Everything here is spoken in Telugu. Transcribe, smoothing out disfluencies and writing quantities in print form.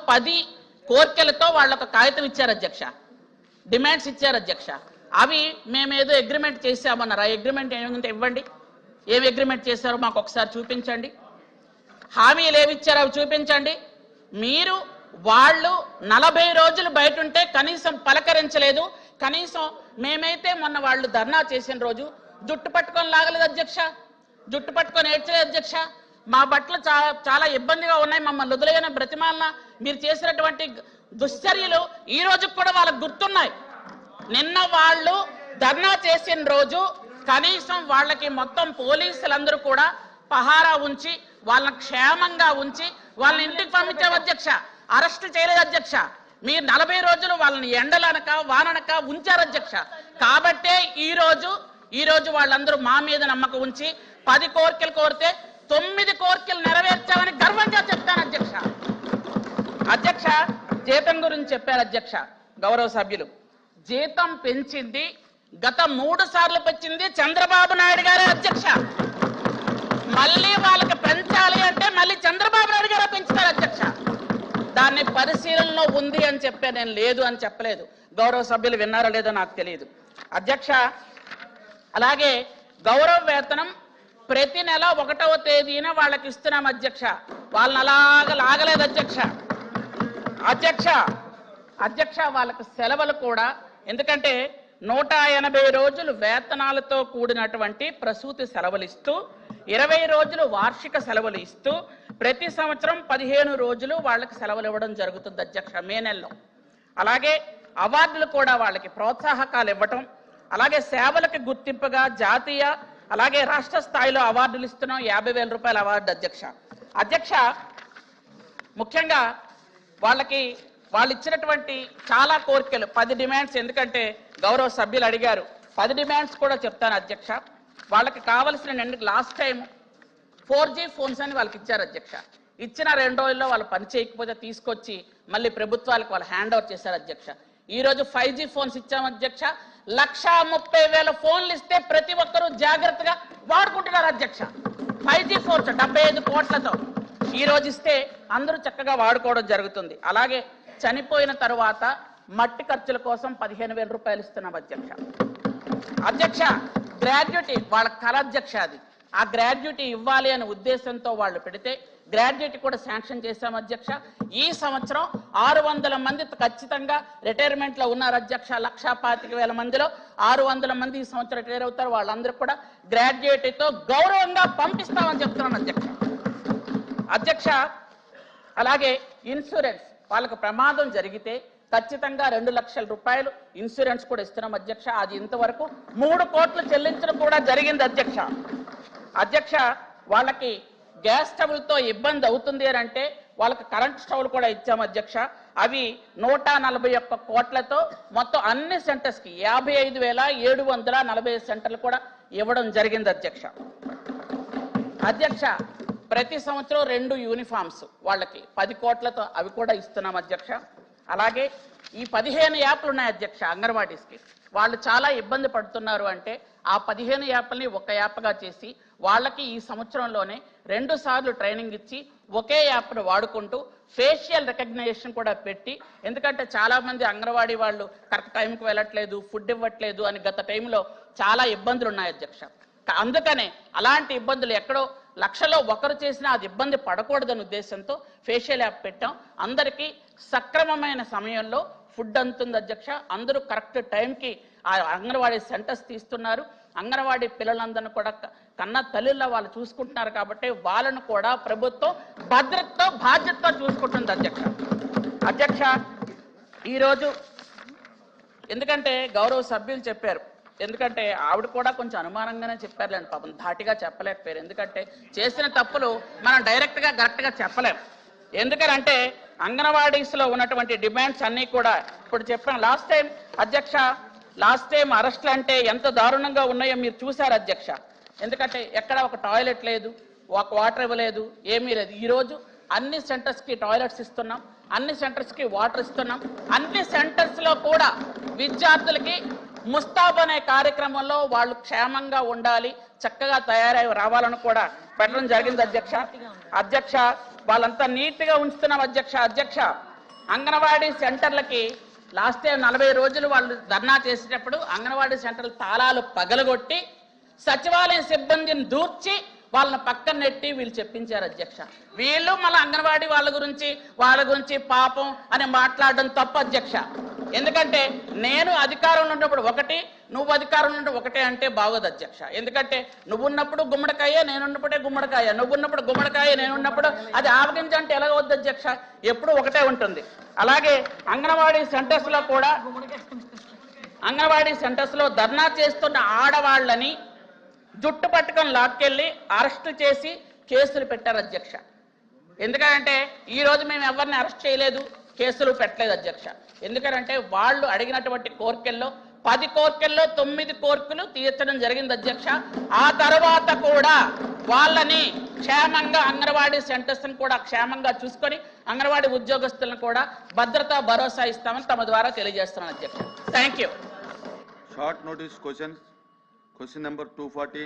10 కోర్కెలతో వాళ్ళొక కాగితం ఇచ్చారు అధ్యక్ష, డిమాండ్స్ ఇచ్చారు అధ్యక్ష. అవి మేమేదో అగ్రిమెంట్ చేశామన్నారు. ఆ అగ్రిమెంట్ ఏమంటే ఇవ్వండి, ఏమి అగ్రిమెంట్ చేశారో మాకు ఒకసారి చూపించండి. హామీలు ఏమి ఇచ్చారో అవి చూపించండి. మీరు వాళ్ళు 40 రోజులు బయట ఉంటే కనీసం పలకరించలేదు. కనీసం మేమైతే మొన్న వాళ్ళు ధర్నా చేసిన రోజు జుట్టు పట్టుకొని లాగలేదు అధ్యక్ష, జుట్టు పట్టుకొని ఏడ్చలేదు అధ్యక్ష. మా బట్టలు చాలా ఇబ్బందిగా ఉన్నాయి, మమ్మల్ని వదిలేయని బ్రతిమాలన మీరు చేసినటువంటి దుశ్చర్యలు ఈ రోజు కూడా వాళ్ళకు గుర్తున్నాయి. నిన్న వాళ్ళు ధర్నా చేసిన రోజు కనీసం వాళ్ళకి మొత్తం పోలీసులందరూ కూడా పహారా ఉంచి వాళ్ళని క్షేమంగా ఉంచి వాళ్ళని ఇంటికి పంపించారు అధ్యక్ష, అరెస్ట్ చేయలేదు అధ్యక్ష. మీరు 40 రోజులు వాళ్ళని ఎండలనక వాననక ఉంచారు అధ్యక్ష. కాబట్టే ఈ రోజు వాళ్ళందరూ మా మీద నమ్మకం ఉంచి 10 కోరికలు కోరితే 9 కోరికలు నెరవేర్చామని గర్వంగా చెప్తాను అధ్యక్ష. అధ్యక్ష జీతం గురించి చెప్పారు అధ్యక్ష గౌరవ సభ్యులు. జీతం పెంచింది గత 3 సార్లు పెంచింది చంద్రబాబు నాయుడు గారే అధ్యక్ష. మళ్ళీ వాళ్ళకి పెంచాలి అంటే మళ్ళీ చంద్రబాబు నాయుడు గారే పెంచుతారు అధ్యక్ష. దాన్ని పరిశీలనలో ఉంది అని చెప్పే, నేను లేదు అని చెప్పలేదు. గౌరవ సభ్యులు విన్నారో లేదో నాకు తెలియదు అధ్యక్ష. అలాగే గౌరవ వేతనం ప్రతి నెల 1వ తేదీన వాళ్ళకి ఇస్తున్నాం అధ్యక్ష. వాళ్ళని అలాగా లాగలేదు అధ్యక్ష. అధ్యక్ష వాళ్ళకి సెలవులు కూడా, ఎందుకంటే 180 రోజులు వేతనాలతో కూడినటువంటి ప్రసూతి సెలవులు ఇస్తూ 20 రోజులు వార్షిక సెలవులు ఇస్తూ ప్రతి సంవత్సరం 15 రోజులు వాళ్ళకి సెలవులు ఇవ్వడం జరుగుతుంది అధ్యక్ష మే నెలలో. అలాగే అవార్డులు కూడా వాళ్ళకి ప్రోత్సాహకాలు ఇవ్వటం, అలాగే సేవలకు గుర్తింపుగా జాతీయ అలాగే రాష్ట్ర స్థాయిలో అవార్డులు ఇస్తున్నాం. 50,000 రూపాయల అవార్డు అధ్యక్ష. ముఖ్యంగా వాళ్ళు ఇచ్చినటువంటి చాలా కోరికలు 10 డిమాండ్స్, ఎందుకంటే గౌరవ సభ్యులు అడిగారు 10 డిమాండ్స్ కూడా చెప్తాను అధ్యక్ష. వాళ్ళకి కావలసిన లాస్ట్ టైం 4G ఫోన్స్ అని వాళ్ళకి ఇచ్చారు అధ్యక్ష. ఇచ్చిన 2 రోజుల్లో వాళ్ళు పని చేయకపోతే తీసుకొచ్చి మళ్ళీ ప్రభుత్వాలకు వాళ్ళు హ్యాండ్ ఓవర్ చేశారు అధ్యక్ష. ఈ రోజు 5G ఫోన్స్ ఇచ్చాము అధ్యక్ష. 1,30,000 ఫోన్లు ఇస్తే ప్రతి ఒక్కరూ జాగ్రత్తగా వాడుకుంటున్నారు అధ్యక్ష. 5G ఫోన్స్ 75 కోట్లతో ఈ రోజు ఇస్తే అందరూ చక్కగా వాడుకోవడం జరుగుతుంది. అలాగే చనిపోయిన తర్వాత మట్టి ఖర్చుల కోసం 15,000 రూపాయలు ఇస్తున్నాం అధ్యక్ష. గ్రాడ్యుటీ వాళ్ళ కళ అధ్యక్ష. అది ఆ గ్రాడ్యుటీ ఇవ్వాలి అనే ఉద్దేశంతో వాళ్ళు పెడితే గ్రాడ్యుటీ కూడా శాంక్షన్ చేశాం అధ్యక్ష. ఈ సంవత్సరం 600 మంది ఖచ్చితంగా రిటైర్మెంట్ లో ఉన్నారు అధ్యక్ష. 1,25,000 మందిలో 600 మంది ఈ సంవత్సరం రిటైర్ అవుతారు. వాళ్ళందరూ కూడా గ్రాడ్యుయేటీతో గౌరవంగా పంపిస్తామని చెప్తున్నాను అధ్యక్ష. అలాగే ఇన్సూరెన్స్, వాళ్ళకు ప్రమాదం జరిగితే ఖచ్చితంగా 2 లక్షల రూపాయలు ఇన్సూరెన్స్ కూడా ఇస్తున్నాం అధ్యక్ష. అది ఇంతవరకు 3 కోట్లు చెల్లించడం కూడా జరిగింది అధ్యక్ష. వాళ్ళకి గ్యాస్ స్టవ్లతో ఇబ్బంది అవుతుంది అని అంటే వాళ్ళకి కరెంట్ స్టవ్లు కూడా ఇచ్చాము అధ్యక్ష. అవి 141 కోట్లతో మొత్తం అన్ని సెంటర్స్కి 55,740 సెంటర్లు కూడా ఇవ్వడం జరిగింది అధ్యక్ష. ప్రతి సంవత్సరం 2 యూనిఫామ్స్ వాళ్ళకి 10 కోట్లతో అవి కూడా ఇస్తున్నాం అధ్యక్ష. అలాగే ఈ 15 యాప్లు ఉన్నాయి అధ్యక్ష అంగన్వాడీస్కి. వాళ్ళు చాలా ఇబ్బంది పడుతున్నారు అంటే ఆ 15 యాప్లని ఒక యాప్గా చేసి వాళ్ళకి ఈ సంవత్సరంలోనే 2 సార్లు ట్రైనింగ్ ఇచ్చి ఒకే యాప్ను వాడుకుంటూ ఫేషియల్ రికగ్నైజేషన్ కూడా పెట్టి, ఎందుకంటే చాలా మంది అంగన్వాడీ వాళ్ళు కరెక్ట్ టైంకి వెళ్ళట్లేదు, ఫుడ్ ఇవ్వట్లేదు అని గత టైంలో చాలా ఇబ్బందులు ఉన్నాయి అధ్యక్ష. అందుకనే అలాంటి ఇబ్బందులు ఎక్కడో లక్షలో ఒకరు చేసినా అది ఇబ్బంది పడకూడదని ఉద్దేశంతో ఫేషియల్ యాప్ పెట్టాం. అందరికీ సక్రమమైన సమయంలో ఫుడ్ అందుతుంది అధ్యక్ష. అందరూ కరెక్ట్ టైంకి ఆ అంగన్వాడీ సెంటర్స్ తీస్తున్నారు. అంగన్వాడీ పిల్లలందరినీ కూడా కన్న తల్లిలో వాళ్ళు చూసుకుంటున్నారు కాబట్టి వాళ్ళను కూడా ప్రభుత్వం భద్రతతో బాధ్యతతో చూసుకుంటుంది అధ్యక్ష. ఈరోజు ఎందుకంటే గౌరవ సభ్యులు చెప్పారు, ఎందుకంటే ఆవిడ కూడా కొంచెం అనుమానంగానే చెప్పారులేండి, పాపం ధాటిగా చెప్పలేకపోయారు. ఎందుకంటే చేసిన తప్పులు మనం డైరెక్ట్గా కరెక్ట్గా చెప్పలేం. ఎందుకనంటే అంగన్వాడీస్లో ఉన్నటువంటి డిమాండ్స్ అన్నీ కూడా ఇప్పుడు చెప్పాను లాస్ట్ టైం అధ్యక్ష. లాస్ట్ టైం అరెస్టులు అంటే ఎంత దారుణంగా ఉన్నాయో మీరు చూశారు అధ్యక్ష. ఎందుకంటే ఎక్కడ ఒక టాయిలెట్ లేదు, ఒక వాటర్ ఇవ్వలేదు, ఏమీ లేదు. ఈరోజు అన్ని సెంటర్స్కి టాయిలెట్స్ ఇస్తున్నాం, అన్ని సెంటర్స్కి వాటర్ ఇస్తున్నాం. అన్ని సెంటర్స్లో కూడా విద్యార్థులకి ముస్తాబ్ అనే కార్యక్రమంలో వాళ్ళు క్షేమంగా ఉండాలి, చక్కగా తయారై రావాలని కూడా పెట్టడం జరిగింది అధ్యక్ష. వాళ్ళంతా నీట్గా ఉంచుతున్నాం అధ్యక్ష. అంగన్వాడీ సెంటర్లకి లాస్ట్ టైం 40 రోజులు వాళ్ళు ధర్నా చేసేటప్పుడు అంగన్వాడీ సెంటర్ల తాళాలు పగలగొట్టి సచివాలయం సిబ్బందిని దూర్చి వాళ్ళని పక్కన నెట్టి వీళ్ళు చెప్పించారు అధ్యక్ష. వీళ్ళు మళ్ళీ అంగన్వాడీ వాళ్ళ గురించి పాపం అని మాట్లాడడం తప్పు అధ్యక్ష. ఎందుకంటే నేను అధికారంలో ఉన్నప్పుడు ఒకటి, నువ్వు అధికారంలో ఉన్నప్పుడు ఒకటే అంటే బాగోదు అధ్యక్ష. ఎందుకంటే నువ్వు ఉన్నప్పుడు గుమ్మడికాయ, నేనున్నప్పుడే గుమ్మడికాయ, నువ్వు ఉన్నప్పుడు గుమ్మడికాయ, నేనున్నప్పుడు అది ఆవగింజ అంటే ఎలా వద్దు అధ్యక్ష, ఎప్పుడు ఒకటే ఉంటుంది. అలాగే అంగన్వాడీ సెంటర్స్ లో ధర్నా చేస్తున్న ఆడవాళ్ళని జుట్టు పట్టుకొని లాక్కెళ్ళి అరెస్ట్ చేసి కేసులు పెట్టారు అధ్యక్ష. ఎందుకంటే ఈ రోజు మేము ఎవరిని అరెస్ట్ చేయలేదు, కేసులు పెట్టలేదు అధ్యక్ష. ఎందుకంటే వాళ్ళు అడిగినటువంటి కోర్కెల్లో 10 కోర్కెల్లో 9 కోర్కెలు తీర్చడం జరిగింది అధ్యక్ష. ఆ తర్వాత కూడా వాళ్ళని క్షేమంగా అంగన్వాడీ సెంటర్స్ కూడా క్షేమంగా చూసుకొని అంగన్వాడీ ఉద్యోగస్తులను కూడా భద్రతా భరోసా ఇస్తామని తమ ద్వారా తెలియజేస్తున్నాను అధ్యక్ష. Thank you. Short notice question number 240